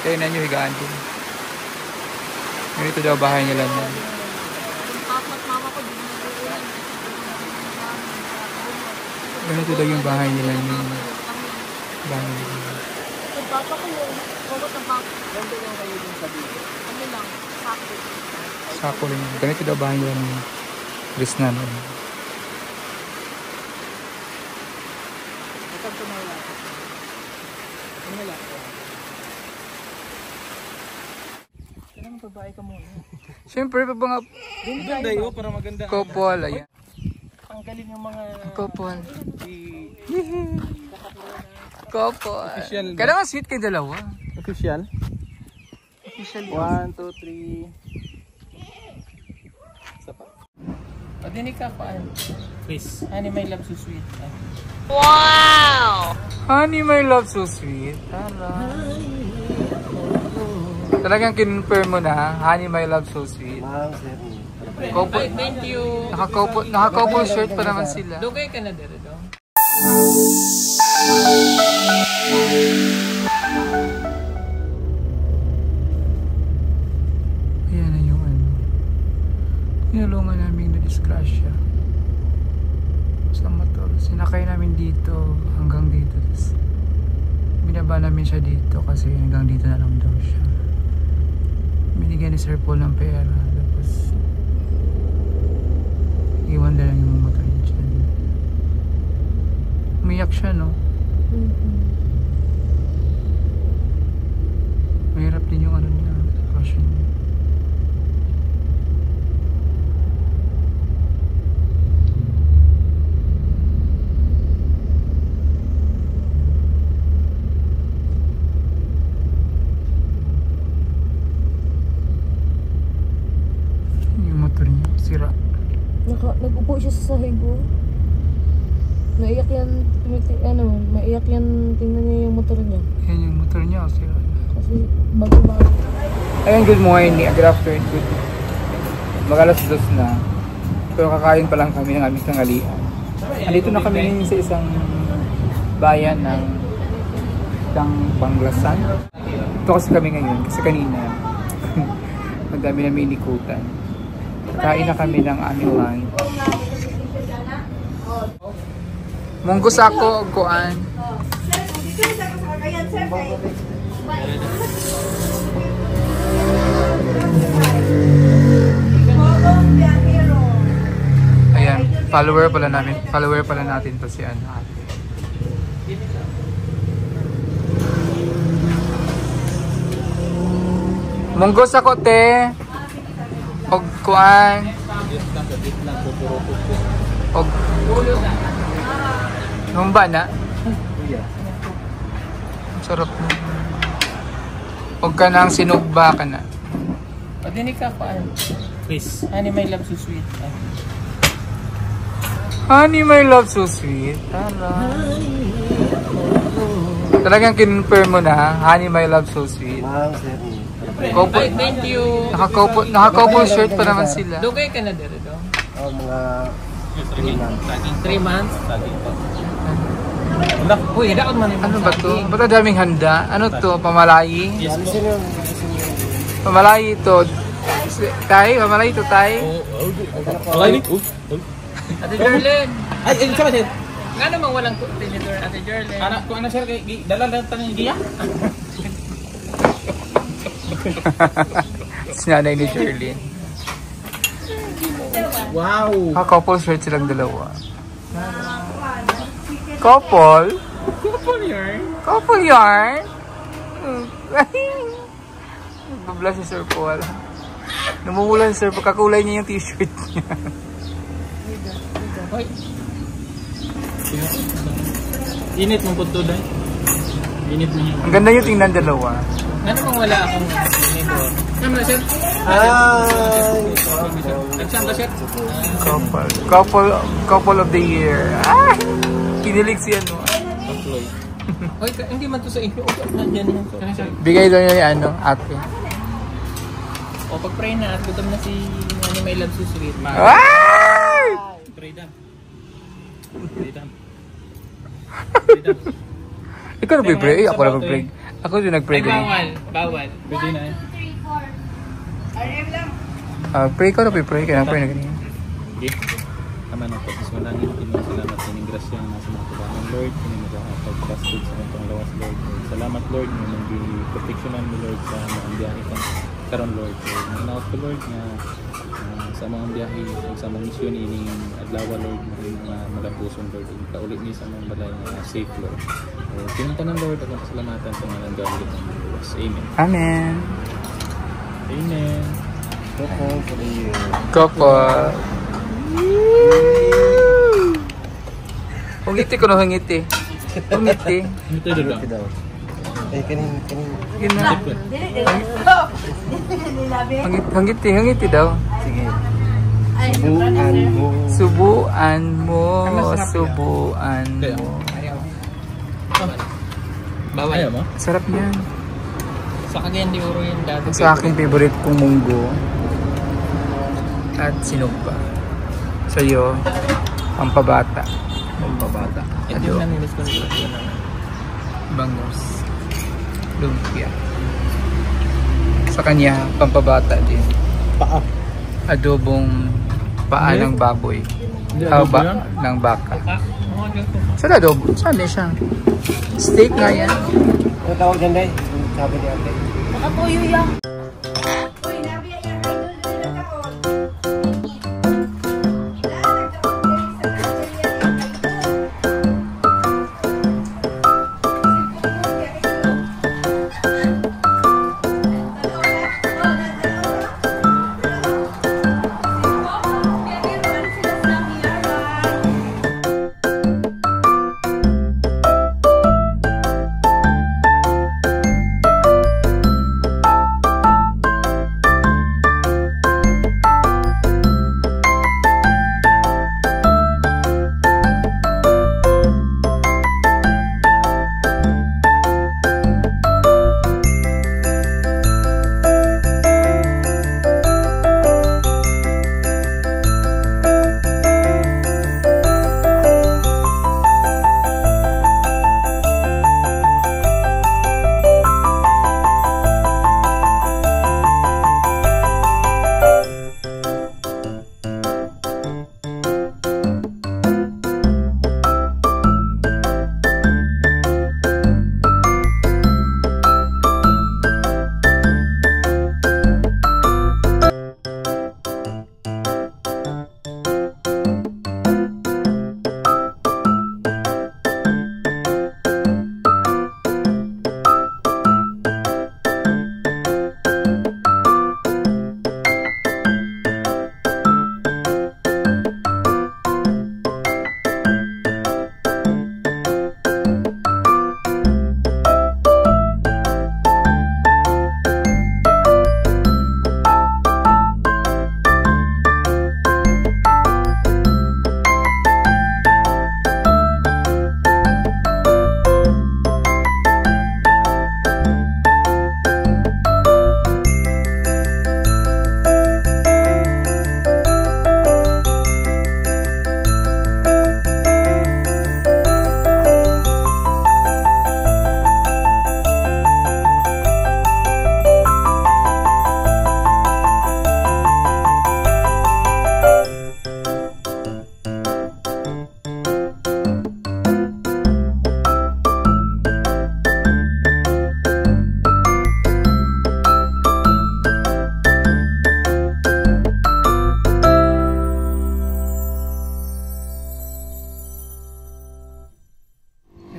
Kaya na nyo higaan din. Ganito daw bahay nila niyan. Ganito daw yung bahay nila niyan. Bahay nila. Papa ko yung kulot ng bangko. Ganda lang kayo yung sabihin. Ano lang, sako. Sako rin. Ganito daw bahay nila niyan. Krishna na. Ito po na lang. Ano lang? Kailangan babae ka muna. Siyempre, pa mga Ganda yun, para maganda. couple. Ayan. Tanggalin yung mga... Couple. Official. Couple. Kailangan sweet kayo dalawa. Official? Official 1, 2, 3. Isa pa. Padinig ka pa. Please. Honey, my love so sweet. Wow! Honey, my love so sweet. Talagang kinonfirm mo na, honey, my love so sweet. Couple, Thank you. naka-couple shirt pa naman sila. Dugay ka na dito. Ayan na yung ano. Tinulungan namin na disgrasya sa motor. Sinakay namin dito hanggang dito. Tapos, binaba namin siya dito kasi hanggang dito na lang daw siya. Binigyan ni Sir Paul ng pera. Tapos, iwan na lang yung motor niya dyan. Umiyak siya, no? Mahirap din yung ano niya, sitwasyon niya. Yung motor niya, sira. Nag-upo siya sa sahig ko. Maiyak yan, maiyak yan, tingnan niya yung motor niya. Yan yung motor niya, sira. Kasi bago-bago. Ayan, good morning, good afternoon, good. Mag-alas-dos na. Pero kakain pa lang kami ng aming tanghalian. Andito na kami sa isang bayan ng Panglasan. Ito kasi kami ngayon, kasi kanina magdami na minikutan. Kain na kami ng aming lunch. Munggos ako, kuan. Ayan, follower pala natin to si ano. Munggos ako, te. Og kuan. Og numba na. Sarap na. Og ka nang sinugba ka na. Padinig ka pa. Please. Honey, my love so sweet. Honey, my love so sweet. Talagang kinonfirm mo na, honey, my love so sweet. Couple, Thank you. naka-couple shirt pa naman sila. Dugay ka na dito. Mga 3 months. Uy, dapat man. Ano ba to? Ba't ang daming handa? Ano to? Pamalayi? Yes, Pamalayi to. Tay? Pamalayi to, tay? Alay? Ate Jerlyn. Ay, isa ba siya? Nga namang walang tinidor, Ate Jerlyn. Anak ko, ano sir, dala-dala tanong giya? Sinanay ni Shirley. Wow! Couple shirt silang dalawa. Couple? Couple yarn? Couple yarn? Nagpabla si Sir Paul. Namumula si Sir Paul. Kakulay niya yung t-shirt niya. Hoy. Init mong punto dahil. Init mo niya. Ang ganda yung tingnan dalawa. Nga namang wala akong tinidor. Ano na, sir? Nagsan ka, sir? Couple of the year. Ah! Kinilig si ano. Hoy, hindi man to sa inyo. Nandiyan yan. Bigay daw niya yung ano, ate. O, pag-pray na at gutom na si Honey, my love so sweet. Ay! Pray down. Ikaw na pray? Ako na pray. Ako din nag-pray ganyan. Bawal. Bawal. Pwede na eh. Pray ko na pray ka nag-pray na ganyan. Okay. Tama na po. Mas malangin kinong salamat sa inyong grasya na nasa mga tubangan, Lord. Kini magkakapag-trusted sa itong lawas, Lord. Salamat, Lord. Nung proteksyonan mo, Lord, sa mga biyahe kang karon, Lord. So, nanaot ko, Lord, na sa mga biyahe, sa mga misyon, ining adlawa, Lord, mga malapuson, Lord. Kaulit niyo sa mga balay na safe, Lord. So, pinuntanan, Lord, at pasalamatan sa mga nanggamit ng Diyos. Amen. Amen. Amen. Koko. Hungiti ko na hungiti. Hungiti. Ito doon. Yun na. Hungiti daw. Sige. Subuan mo. Subuan mo. Subuan mo. Bawal. Ayaw mo? Sarap yan. Sa akin, di uro yung dati. Sa aking favorite kong munggo. At sinugba. Sa iyo, pampabata. Pampabata. Ito yung nanilis ko nito. Bangus. Lumpia. Sa kanya, pampabata din. Paa. Adobong paa ng baboy. Hindi, adobo yan? Ng baka. Sa adobo, sabi siya. Steak nga yan. Ano tawag dyan, Day? Sabi ni Ate. Nakatuyo yan.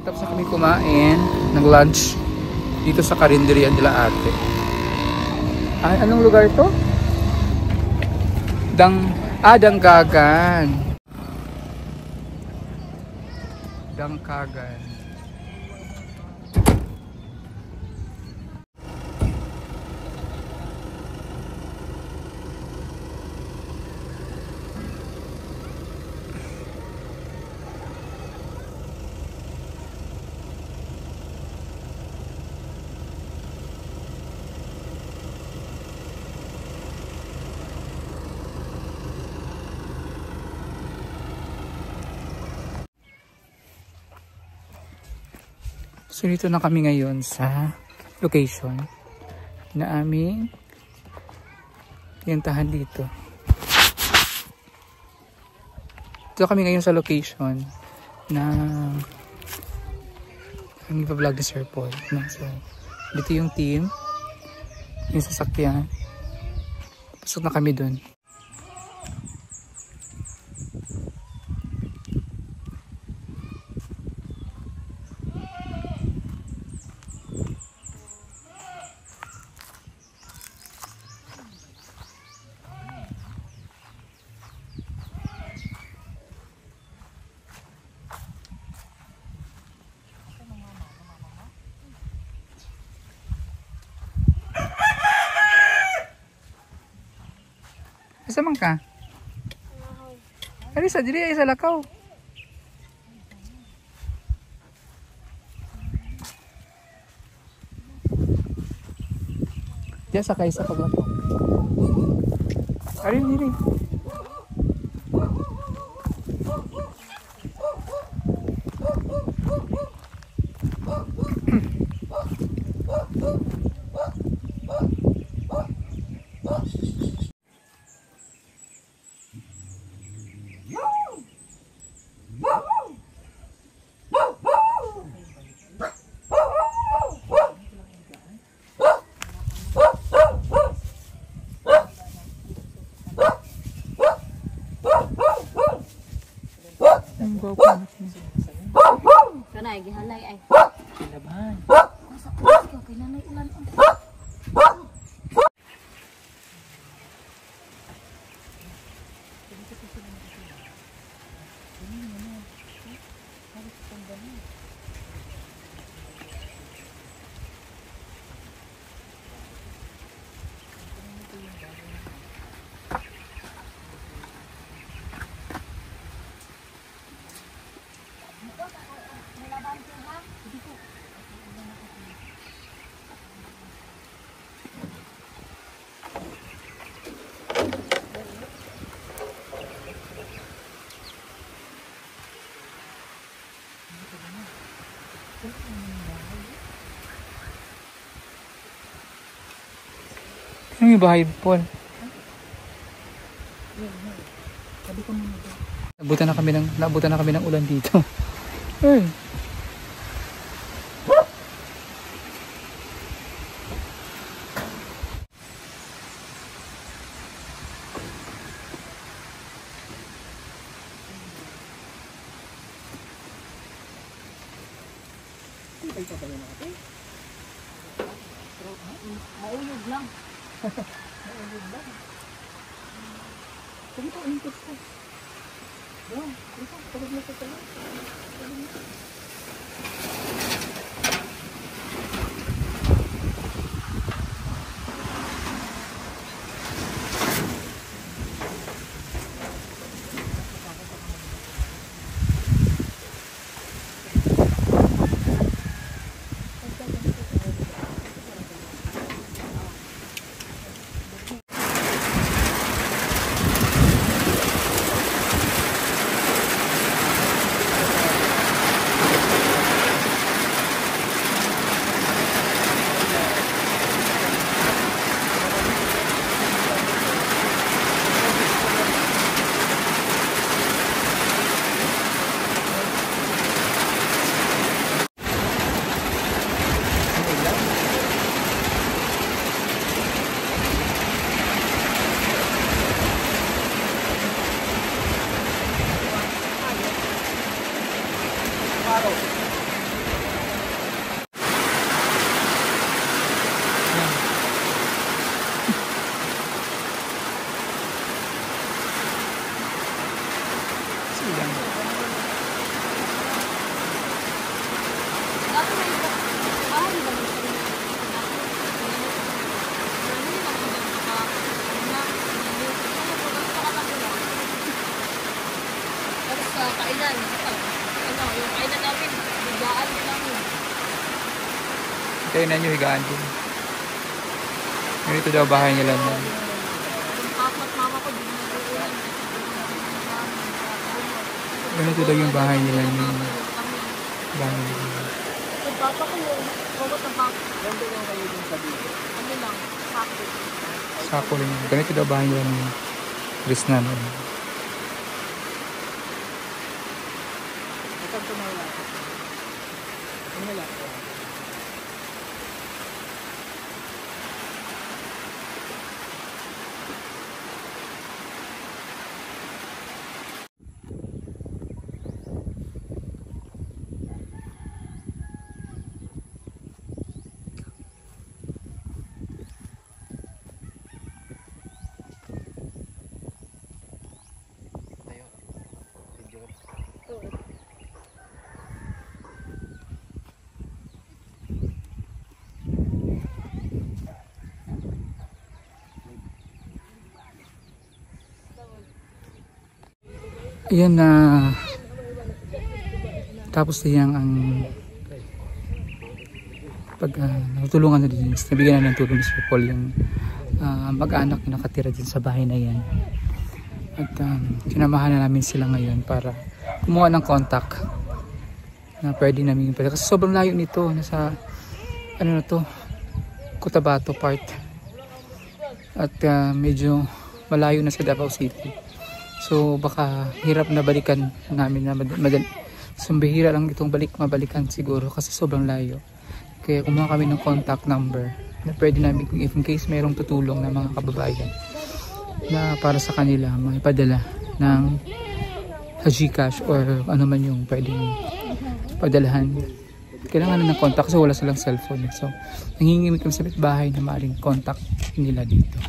Tapos na kami kumain ng lunch dito sa Karinderya nila Ate. Ay, anong lugar to? Dangkagan. Dangkagan. So dito na kami ngayon sa location na aming pinuntahan dito. Dito kami ngayon sa location na ang ipa-vlog ni Sir Paul. So, dito yung team, yung sasakyan. Pasok na kami dun. Asa man ka? Ari sa diri ay sa lakaw. Diyan sa kaysa paglakaw. Ari diri. Ang gwapo na siya. Kanay, gihalay ay. Kilabahan. Kailanay ulan. Ano yung bahay, Paul? Nabutan na kami ng ulan dito. Ay. Maulog lang. Ito, input ko. Ito, tulog na ito. Kainan. Ano, yung kainan namin, higaan din namin. Kainan nyo, higaan din. Ganito daw bahay nila nun. Yung papa at mama ko, din nag-uulan. Ganito daw yung bahay nila nun. Bahay nila. Papa ko yung bawat ng bank. Ganda lang kayo dun sa dito. Ano lang, sakto. Sako lang yun. Ganito daw bahay nila ng Chris na. Kapag tumawala ko. Tumawala ko. Ayan na. Tapos na yan ang pag natulungan na din. Nabigyan na ng tulong ni Sir Paul yung mag-anak na nakatira din sa bahay na yan. At sinamahan na namin sila ngayon para kumuha ng contact na pwede namin. Kasi sobrang layo nito. Nasa ano na to, Cotabato part. At medyo malayo na sa Davao City. So baka hirap na balikan namin na sumbihira lang itong mabalikan siguro kasi sobrang layo. Kaya kumuha kami ng contact number na pwede namin if in case mayroong tutulong na mga kababayan na para sa kanila maipadala ng Gcash or ano man yung pwedeng padalahan. Kailangan na ng contact kasi wala silang cellphone. So nangingi kami sa bahay na maaaring contact nila dito.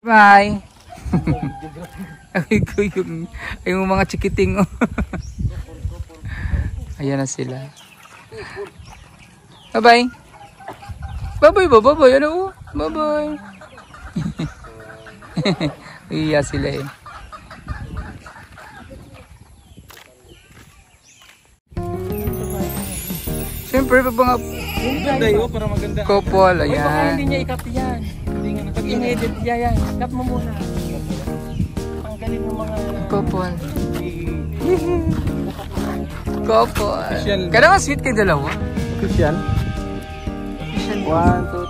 Bye! yung mga chikiting. Ayan na sila. Bye-bye! Bye-bye! Bye-bye! Ano? Bye-bye! Iya sila eh. Siyempre, mga Ganda yun, para maganda. couple, Baka ayan. hindi niya ikat yan. Pag in-edit niya yan, cut mo muna. Ang galing ng mga... Couple. Couple. Kaya nga sweet kayo dalawa. Christian. 1, 2,